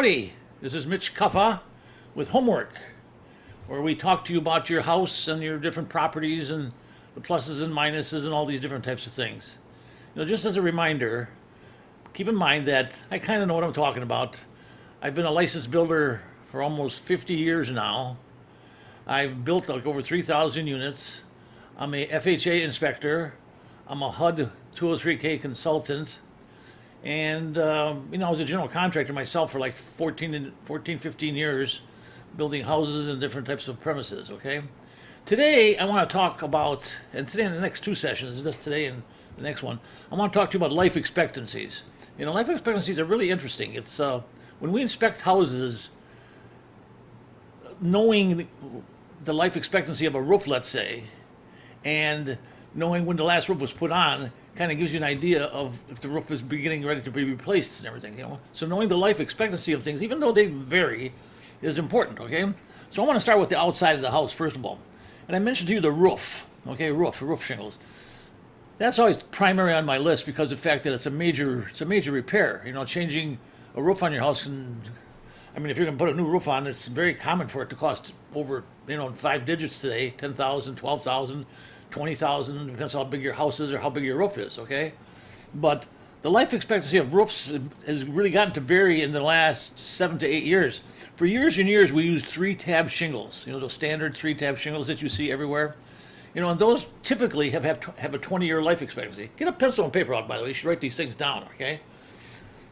Howdy, this is Mitch Kuffa with Homework, where we talk to you about your house and your different properties and the pluses and minuses and all these different types of things. Just as a reminder, keep in mind that I kind of know what I'm talking about. I've been a licensed builder for almost 50 years now. I've built like over 3,000 units. I'm a FHA inspector. I'm a HUD 203K consultant. And, I was a general contractor myself for like 15 years, building houses and different types of premises, okay? Today, I want to talk about, and today in the next two sessions, just today and the next one, I want to talk to you about life expectancies. Life expectancies are really interesting. It's, when we inspect houses, knowing the life expectancy of a roof, let's say, and knowing when the last roof was put on, kind of gives you an idea of if the roof is beginning ready to be replaced and everything, So knowing the life expectancy of things, even though they vary, is important, okay? So I want to start with the outside of the house, first of all. And I mentioned to you the roof, okay, roof shingles. That's always primary on my list because of the fact that it's a major repair. Changing a roof on your house, and if you're going to put a new roof on, it's very common for it to cost over, 5 digits today, 10,000, 12,000, 20,000, depends how big your house is or how big your roof is, okay? But the life expectancy of roofs has really gotten to vary in the last 7 to 8 years. For years and years, we used 3-tab shingles, those standard 3-tab shingles that you see everywhere. And those typically have a 20-year life expectancy. Get a pencil and paper out, by the way. You should write these things down, okay?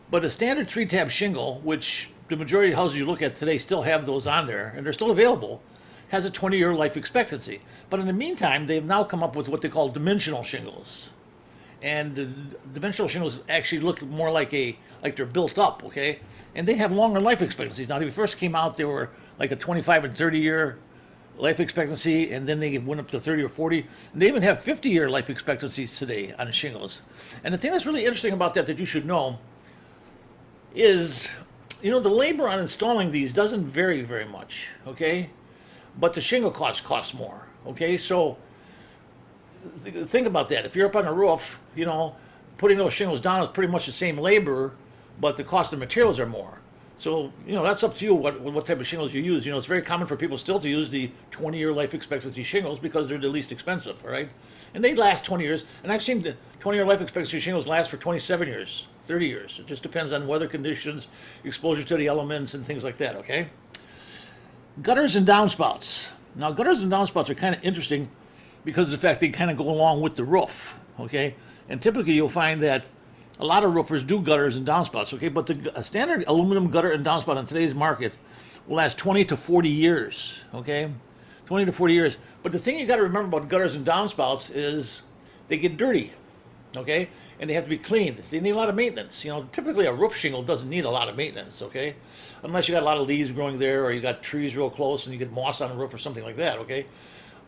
But a standard 3-tab shingle, which the majority of houses you look at today still have those on there, and they're still available, has a 20-year life expectancy. But in the meantime, they've now come up with what they call dimensional shingles. And dimensional shingles actually look more like they're built up, okay? And they have longer life expectancies. Now, when they first came out, they were like a 25 and 30-year life expectancy, and then they went up to 30 or 40. And they even have 50-year life expectancies today on the shingles. And the thing that's really interesting about that you should know is, the labor on installing these doesn't vary very much, okay? But the shingle costs more, okay? So think about that. If you're up on a roof, putting those shingles down is pretty much the same labor, but the cost of materials are more. So, that's up to you what type of shingles you use. It's very common for people still to use the 20-year life expectancy shingles because they're the least expensive, all right? And they last 20 years. And I've seen the 20-year life expectancy shingles last for 27 years, 30 years. It just depends on weather conditions, exposure to the elements, and things like that, okay? Gutters and downspouts. Now, gutters and downspouts are kind of interesting because of the fact they kind of go along with the roof, okay? And typically you'll find that a lot of roofers do gutters and downspouts, okay? But a standard aluminum gutter and downspout in today's market will last 20 to 40 years, okay? 20 to 40 years. But the thing you got to remember about gutters and downspouts is they get dirty, okay? And they have to be cleaned. They need a lot of maintenance. Typically a roof shingle doesn't need a lot of maintenance, okay? Unless you got a lot of leaves growing there or you got trees real close and you get moss on the roof or something like that, okay?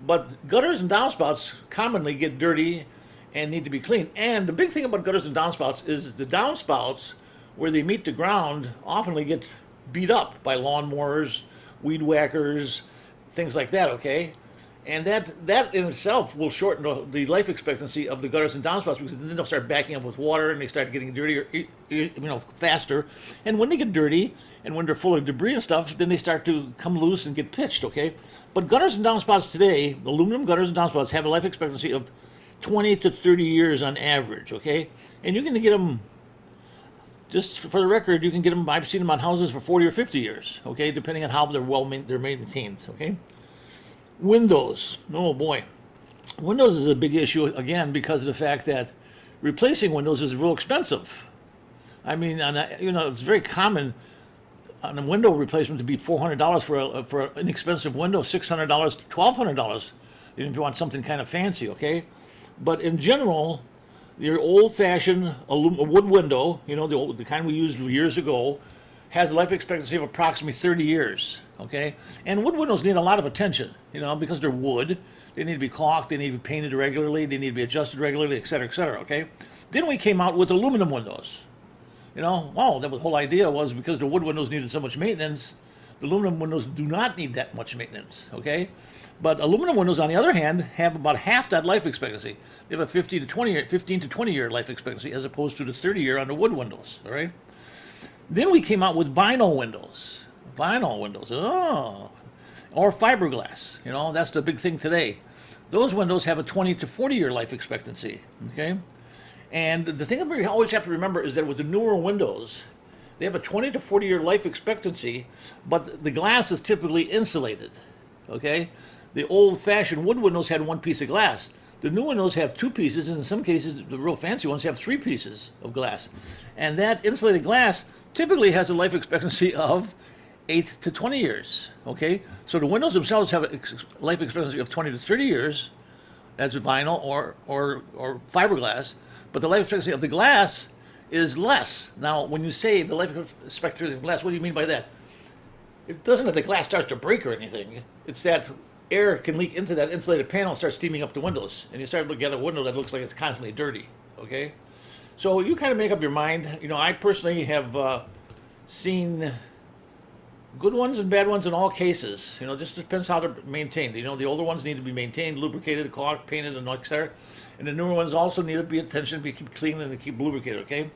But gutters and downspouts commonly get dirty and need to be cleaned. And the big thing about gutters and downspouts is the downspouts, where they meet the ground, often get beat up by lawnmowers, weed whackers, things like that, okay? And that in itself will shorten the life expectancy of the gutters and downspouts because then they'll start backing up with water and they start getting dirtier, faster. And when they get dirty and when they're full of debris and stuff, then they start to come loose and get pitched, okay? But gutters and downspouts today, aluminum gutters and downspouts have a life expectancy of 20 to 30 years on average, okay? And you can get them, just for the record, you can get them, I've seen them on houses for 40 or 50 years, okay? Depending on how they're maintained, okay? Windows, oh boy. Windows is a big issue, again, because of the fact that replacing windows is real expensive. It's very common on a window replacement to be $400 for an inexpensive window, $600 to $1,200, if you want something kind of fancy, okay? But in general, your old-fashioned wood window, the kind we used years ago, has a life expectancy of approximately 30 years, okay? And wood windows need a lot of attention, because they're wood. They need to be caulked, they need to be painted regularly, they need to be adjusted regularly, et cetera, okay? Then we came out with aluminum windows. That was the whole idea was because the wood windows needed so much maintenance, the aluminum windows do not need that much maintenance, okay? But aluminum windows, on the other hand, have about half that life expectancy. They have a 15 to 20 year life expectancy as opposed to the 30-year on the wood windows, all right? Then we came out with vinyl windows. Vinyl windows. Oh. Or fiberglass. You know, that's the big thing today. Those windows have a 20 to 40 year life expectancy. Okay? And the thing that we always have to remember is that with the newer windows, they have a 20 to 40 year life expectancy, but the glass is typically insulated. Okay? The old-fashioned wood windows had one piece of glass. The new windows have two pieces, and in some cases, the real fancy ones have three pieces of glass. And that insulated glass typically has a life expectancy of 8 to 20 years. Okay? So the windows themselves have a life expectancy of 20 to 30 years. That's vinyl or fiberglass. But the life expectancy of the glass is less. Now, when you say the life expectancy of glass, what do you mean by that? It doesn't that the glass starts to break or anything. It's that air can leak into that insulated panel and start steaming up the windows. And you start looking at a window that looks like it's constantly dirty. Okay? So you kind of make up your mind. You know, I personally have seen good ones and bad ones in all cases. You know, just depends how they're maintained. You know, the older ones need to be maintained, lubricated, caulked, painted, and etc. And the newer ones also need to be attention, be keep clean and keep lubricated. Okay,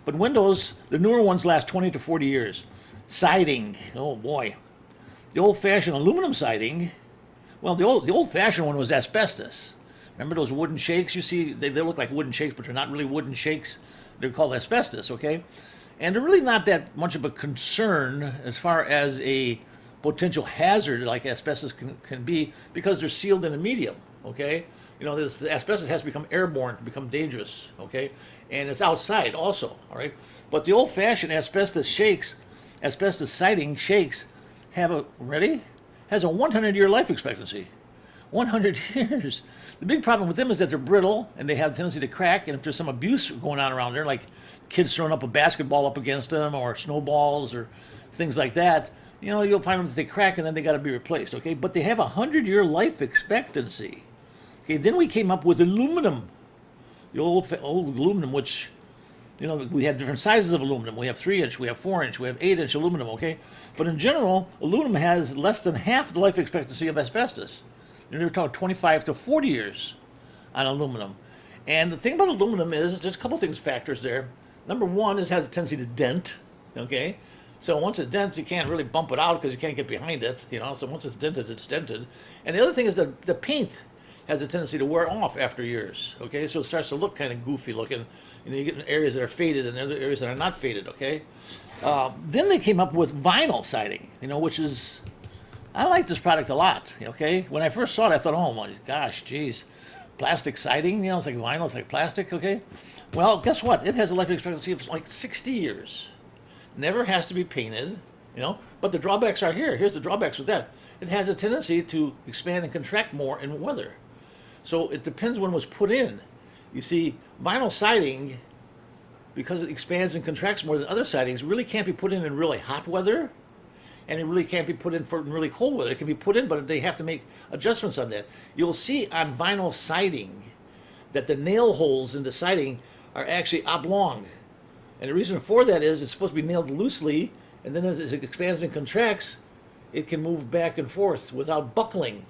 but windows, the newer ones last 20 to 40 years. Siding, oh boy, the old-fashioned aluminum siding. Well, the old-fashioned one was asbestos. Remember those wooden shakes you see? They look like wooden shakes, but they're not really wooden shakes. They're called asbestos. Okay. And they're really not that much of a concern as far as a potential hazard like asbestos can be because they're sealed in a medium, okay? You know, this asbestos has to become airborne to become dangerous, okay? And it's outside also, all right? But the old-fashioned asbestos siding shakes has a 100-year life expectancy. 100 years. The big problem with them is that they're brittle and they have a tendency to crack, and if there's some abuse going on around there, like kids throwing up a basketball up against them or snowballs or things like that, you know, you'll find them that they crack and then they got to be replaced, okay? But they have a 100-year life expectancy. Okay, then we came up with aluminum. The old aluminum, which, you know, we have different sizes of aluminum. We have 3-inch, we have 4-inch, we have 8-inch aluminum, okay? But in general, aluminum has less than half the life expectancy of asbestos. And we're talking 25 to 40 years on aluminum. And the thing about aluminum is there's a couple things, factors there. Number one is it has a tendency to dent, okay? So once it dents, you can't really bump it out because you can't get behind it, you know? So once it's dented, it's dented. And the other thing is that the paint has a tendency to wear off after years, okay? So it starts to look kind of goofy looking. You know, you get areas that are faded and other areas that are not faded, okay? Then they came up with vinyl siding, you know, which is... I like this product a lot, okay? When I first saw it, I thought, oh my gosh, geez, plastic siding, you know, it's like vinyl, it's like plastic, okay? Well, guess what? It has a life expectancy of like 60 years. Never has to be painted, you know? But the drawbacks are here. Here's the drawbacks with that. It has a tendency to expand and contract more in weather. So it depends when it was put in. You see, vinyl siding, because it expands and contracts more than other sidings, really can't be put in really hot weather. And it really can't be put in for really cold weather. It can be put in, but they have to make adjustments on that. You'll see on vinyl siding that the nail holes in the siding are actually oblong. And the reason for that is it's supposed to be nailed loosely, and then as it expands and contracts, it can move back and forth without buckling.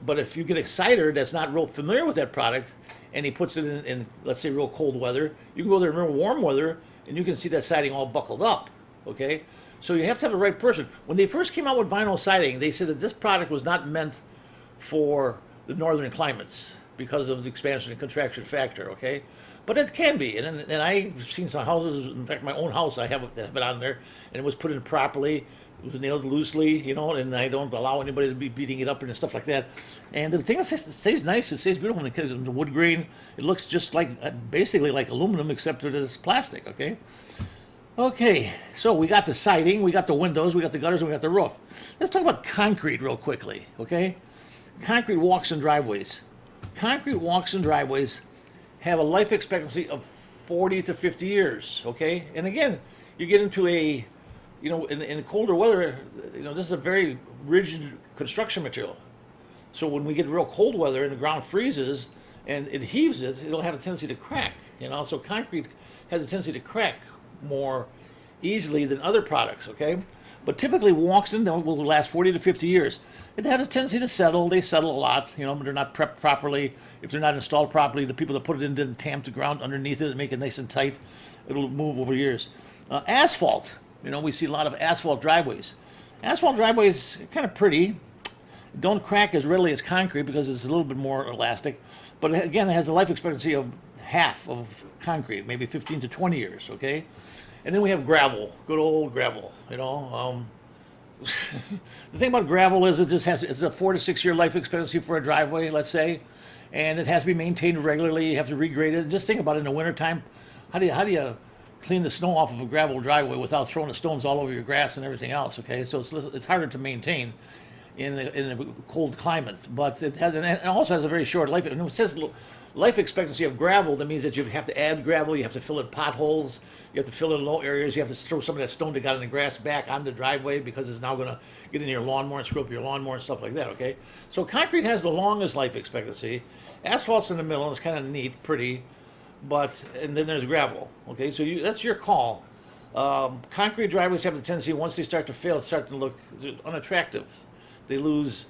But if you get a sider that's not real familiar with that product, and he puts it in let's say, real cold weather, you can go there in real warm weather, and you can see that siding all buckled up, okay? So you have to have the right person. When they first came out with vinyl siding, they said that this product was not meant for the northern climates because of the expansion and contraction factor, okay? But it can be. And I've seen some houses, in fact, my own house, I have it on there, and it was put in properly. It was nailed loosely, you know, and I don't allow anybody to be beating it up and stuff like that. And the thing is, it stays nice, it stays beautiful, because the wood grain, it looks just like, basically like aluminum, except it is plastic, okay? Okay, so we got the siding, we got the windows, we got the gutters, and we got the roof. Let's talk about concrete real quickly, okay? Concrete walks and driveways. Concrete walks and driveways have a life expectancy of 40 to 50 years, okay? And again, you get into a, you know, in colder weather, you know, this is a very rigid construction material. So when we get real cold weather and the ground freezes and it heaves it'll have a tendency to crack, you know? So concrete has a tendency to crack more easily than other products, okay? But typically walks in will last 40 to 50 years. It has a tendency to settle. They settle a lot, you know, but they're not prepped properly. If they're not installed properly, the people that put it in didn't tamp the ground underneath it and make it nice and tight. It'll move over years. Asphalt. We see a lot of asphalt driveways. Asphalt driveways are kind of pretty. Don't crack as readily as concrete because it's a little bit more elastic. But again, it has a life expectancy of half of concrete, maybe 15 to 20 years, okay? And then we have gravel, good old gravel, The thing about gravel is it's a 4 to 6 year life expectancy for a driveway, let's say, and it has to be maintained regularly. You have to regrade it. And just think about it in the wintertime. How do you clean the snow off of a gravel driveway without throwing the stones all over your grass and everything else, okay? So it's harder to maintain in a cold climate, but it also has a very short life. And it says life expectancy of gravel, that means that you have to add gravel, you have to fill in potholes, you have to fill in low areas, you have to throw some of that stone that got in the grass back on the driveway because it's now going to get in your lawnmower and screw up your lawnmower and stuff like that, okay? So concrete has the longest life expectancy. Asphalt's in the middle, and it's kind of neat, pretty, and then there's gravel, okay? So that's your call. Concrete driveways have the tendency, once they start to fail, start to look unattractive. They lose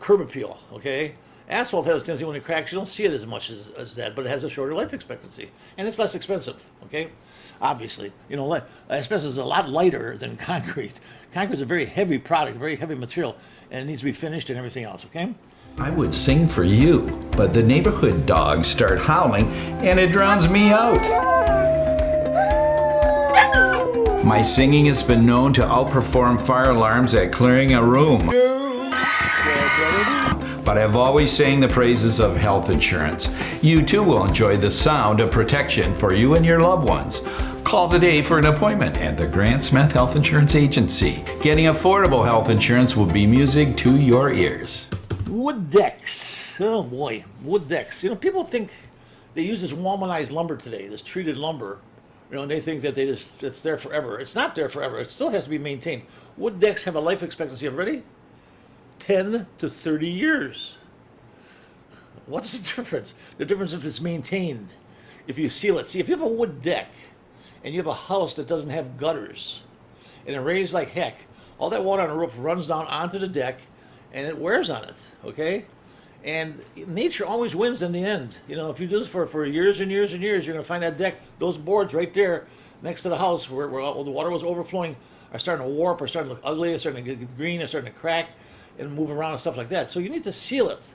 curb appeal, okay? Asphalt has a tendency, when it cracks, you don't see it as much as that, but it has a shorter life expectancy. And it's less expensive, okay? Obviously. Asbestos is a lot lighter than concrete. Concrete is a very heavy product, very heavy material, and it needs to be finished and everything else, okay? I would sing for you, but the neighborhood dogs start howling and it drowns me out. My singing has been known to outperform fire alarms at clearing a room. But I've always sang the praises of health insurance. You too will enjoy the sound of protection for you and your loved ones. Call today for an appointment at the Grant Smith Health Insurance Agency. Getting affordable health insurance will be music to your ears. Wood decks. Oh boy, wood decks. People think they use this Walmanized lumber today, this treated lumber. And they think that it's there forever. It's not there forever. It still has to be maintained. Wood decks have a life expectancy of, ready? 10 to 30 years. What's the difference? The difference if it's maintained, if you seal it. See, if you have a wood deck and you have a house that doesn't have gutters and it rains like heck, all that water on the roof runs down onto the deck and it wears on it, okay? And nature always wins in the end. If you do this for years and years and years, you're going to find that deck, those boards right there next to the house where all the water was overflowing are starting to warp, are starting to look ugly, are starting to get green, are starting to crack and move around and stuff like that. So you need to seal it,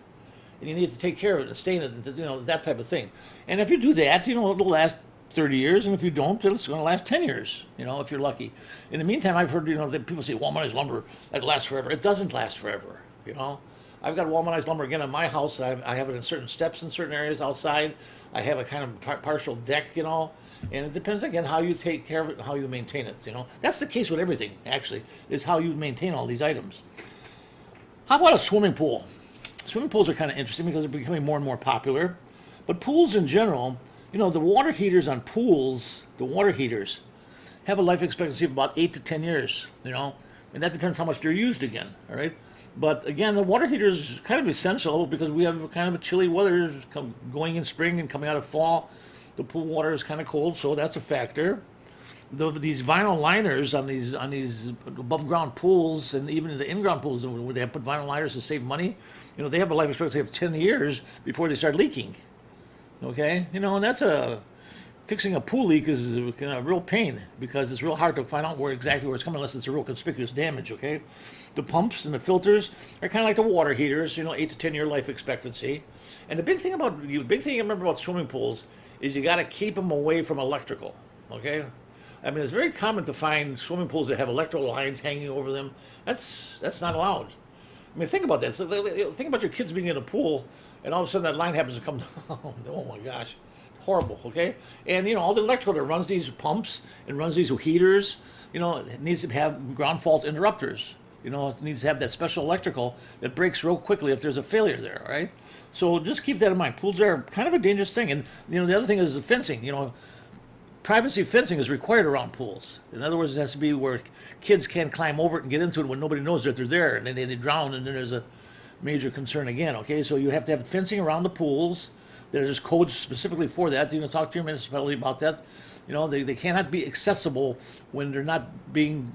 and you need to take care of it and stain it, and that type of thing. And if you do that, it'll last 30 years, and if you don't, it's going to last 10 years, if you're lucky. In the meantime, I've heard, that people say, Walmanized lumber, that lasts forever. It doesn't last forever, I've got Walmanized lumber again in my house. I have it in certain steps in certain areas outside. I have a kind of partial deck, and it depends, again, how you take care of it and how you maintain it, That's the case with everything, actually, is how you maintain all these items. How about a swimming pool? Swimming pools are kind of interesting because they're becoming more and more popular. But pools in general, the water heaters on pools, the water heaters, have a life expectancy of about 8 to 10 years, and that depends how much they're used again, all right? But again, the water heater is kind of essential because we have kind of a chilly weather going in spring and coming out of fall. The pool water is kind of cold, so that's a factor. These vinyl liners on these above ground pools and even the in-ground pools where they have put vinyl liners to save money, they have a life expectancy of 10 years before they start leaking. Okay, and that's fixing a pool leak is a real pain because it's real hard to find out exactly where it's coming unless it's a real conspicuous damage. Okay, the pumps and the filters are kind of like the water heaters, 8 to 10 year life expectancy. And the big thing I remember about swimming pools is you got to keep them away from electrical. Okay. I mean, it's very common to find swimming pools that have electrical lines hanging over them. That's not allowed. I mean, think about that. So, think about your kids being in a pool, and all of a sudden that line happens to come down. Oh my gosh, horrible. Okay, and all the electrical that runs these pumps and runs these heaters, it needs to have ground fault interrupters. It needs to have that special electrical that breaks real quickly if there's a failure there. Right. So just keep that in mind. Pools are kind of a dangerous thing, and the other thing is the fencing. Privacy fencing is required around pools. In other words, it has to be where kids can't climb over it and get into it when nobody knows that they're there, and then they drown, and then there's a major concern again. Okay, so you have to have fencing around the pools. There's codes specifically for that. Talk to your municipality about that. They cannot be accessible when they're not being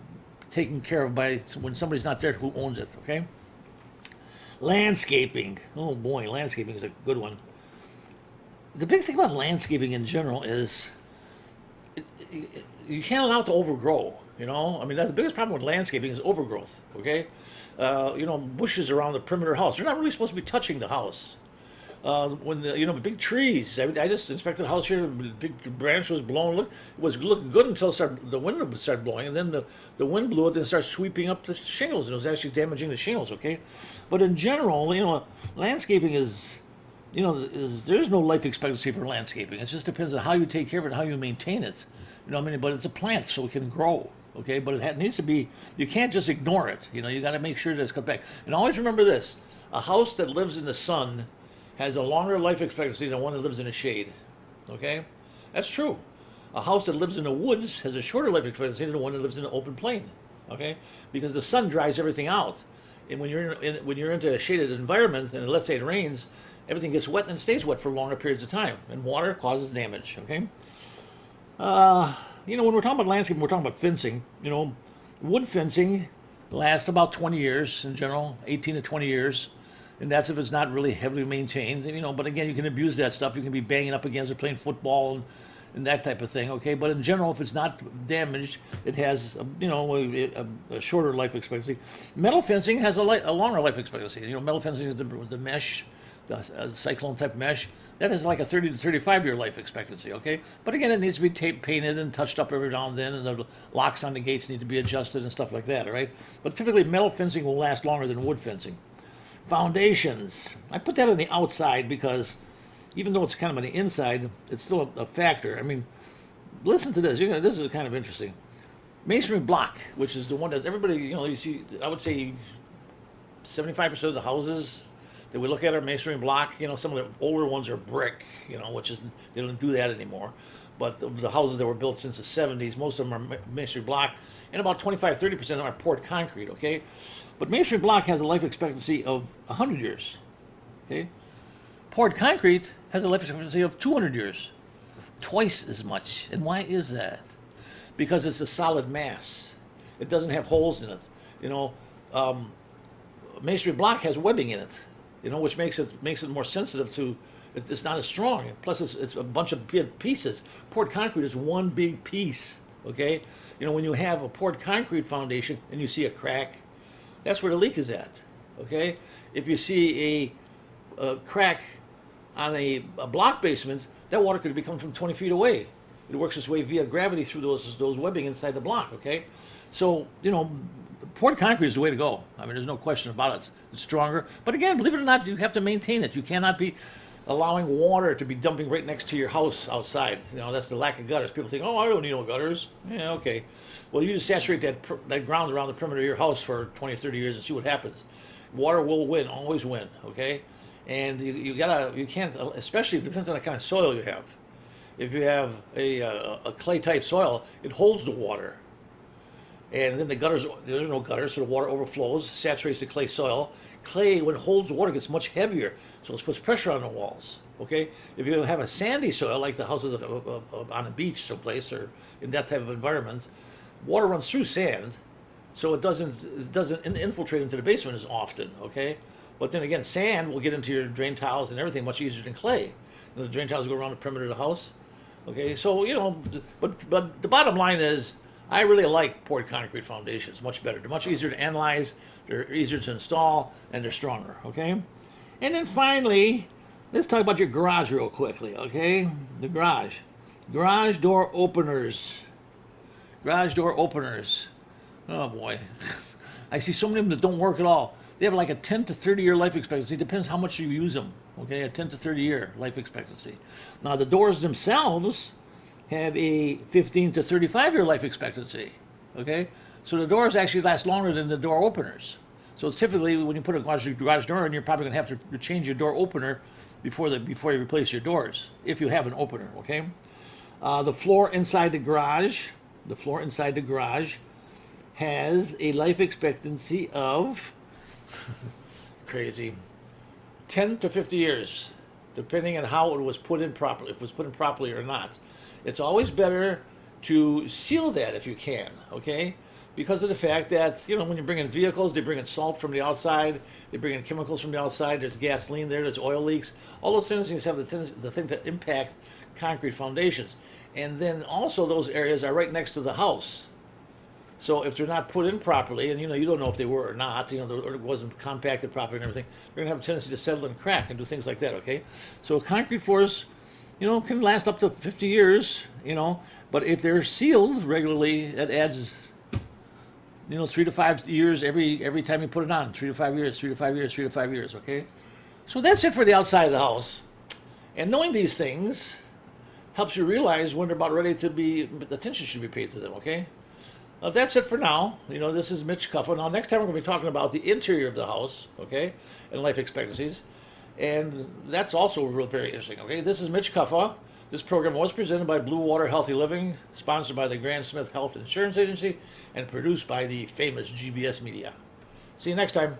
taken care of when somebody's not there who owns it. Okay. Landscaping. Oh boy, landscaping is a good one. The big thing about landscaping in general is you can't allow it to overgrow. I mean, that's the biggest problem with landscaping is overgrowth. Okay, bushes around the perimeter of the house. They're not really supposed to be touching the house. When the big trees. I just inspected the house here. The big branch was blown. It was looking good until the wind would start blowing, and then the wind blew it and started sweeping up the shingles, and it was actually damaging the shingles. Okay, but in general, landscaping is. There's no life expectancy for landscaping. It just depends on how you take care of it and how you maintain it. But it's a plant, so it can grow. Okay, but it needs to be. You can't just ignore it. You got to make sure that it's cut back. And always remember this: a house that lives in the sun has a longer life expectancy than one that lives in the shade. Okay? That's true. A house that lives in the woods has a shorter life expectancy than one that lives in an open plain. Okay? Because the sun dries everything out. And when you're into a shaded environment, and let's say it rains, everything gets wet and stays wet for longer periods of time. And water causes damage. Okay? When we're talking about landscaping, we're talking about fencing. Wood fencing lasts about 20 years in general, 18 to 20 years. And that's if it's not really heavily maintained, But again, you can abuse that stuff. You can be banging up against it, playing football, and that type of thing. Okay, but in general, if it's not damaged, it has a shorter life expectancy. Metal fencing has a longer life expectancy. Metal fencing is the mesh, the cyclone type mesh. That has like a 30 to 35 year life expectancy. Okay, but again, it needs to be painted and touched up every now and then, and the locks on the gates need to be adjusted and stuff like that. All right, but typically metal fencing will last longer than wood fencing. Foundations. I put that on the outside because even though it's kind of on the inside, it's still a factor. I mean, listen to this. This is kind of interesting. Masonry block, which is the one that everybody, you see, I would say 75% of the houses that we look at are masonry block. Some of the older ones are brick, which is, they don't do that anymore. But the houses that were built since the 70s, most of them are masonry block, and about 25-30% of them are poured concrete, okay? But masonry block has a life expectancy of 100 years, okay? Poured concrete has a life expectancy of 200 years, twice as much. And why is that? Because it's a solid mass. It doesn't have holes in it. Masonry block has webbing in it, which makes it more sensitive to. It's not as strong. Plus, it's a bunch of pieces. Poured concrete is one big piece. Okay, when you have a poured concrete foundation and you see a crack, that's where the leak is at. Okay, if you see a crack on a block basement, that water could be coming from 20 feet away. It works its way via gravity through those webbing inside the block. Okay, so poured concrete is the way to go. I mean, there's no question about it. It's stronger, but again, believe it or not, you have to maintain it. You cannot be allowing water to be dumping right next to your house outside. That's the lack of gutters. People think, oh, I don't need no gutters. Yeah, okay. Well, you just saturate that ground around the perimeter of your house for 20 or 30 years and see what happens. Water will win, always win, okay? And you can't, especially, it depends on the kind of soil you have. If you have a clay type soil, it holds the water. And then there's no gutters, so the water overflows, saturates the clay soil. Clay, when it holds the water, gets much heavier, so it puts pressure on the walls. Okay, if you have a sandy soil, like the houses on a beach someplace or in that type of environment, water runs through sand, so it doesn't infiltrate into the basement as often. Okay, but then again, sand will get into your drain tiles and everything much easier than clay. The drain tiles go around the perimeter of the house. Okay, so but the bottom line is, I really like poured concrete foundations, much better. They're much easier to analyze, they're easier to install, and they're stronger, okay? And then finally, let's talk about your garage real quickly, okay? The garage. Garage door openers. Garage door openers. Oh boy. I see so many of them that don't work at all. They have like a 10 to 30 year life expectancy. It depends how much you use them, okay? A 10 to 30 year life expectancy. Now the doors themselves have a 15 to 35 year life expectancy, okay? So the doors actually last longer than the door openers. So it's typically, when you put a garage door in, you're probably gonna have to change your door opener before you replace your doors, if you have an opener, okay? The floor inside the garage has a life expectancy of, crazy, 10 to 50 years, depending on how it was put in properly, if it was put in properly or not. It's always better to seal that if you can, okay? Because of the fact that, when you bring in vehicles, they bring in salt from the outside, they bring in chemicals from the outside, there's gasoline there's oil leaks. All those things have the thing to impact concrete foundations. And then also those areas are right next to the house. So if they're not put in properly, and you don't know if they were or not, or it wasn't compacted properly and everything, they're gonna have a tendency to settle and crack and do things like that. Okay, so concrete floors, can last up to 50 years. But if they're sealed regularly, it adds 3 to 5 years every time you put it on. 3 to 5 years, 3 to 5 years, 3 to 5 years. Okay, so that's it for the outside of the house. And knowing these things helps you realize when they're about ready to be, attention should be paid to them, okay? That's it for now. This is Mitch Kuffa. Now, next time we're going to be talking about the interior of the house, okay, and life expectancies. And that's also very interesting, okay? This is Mitch Kuffa. This program was presented by Blue Water Healthy Living, sponsored by the Grant Smith Health Insurance Agency, and produced by the famous GBS Media. See you next time.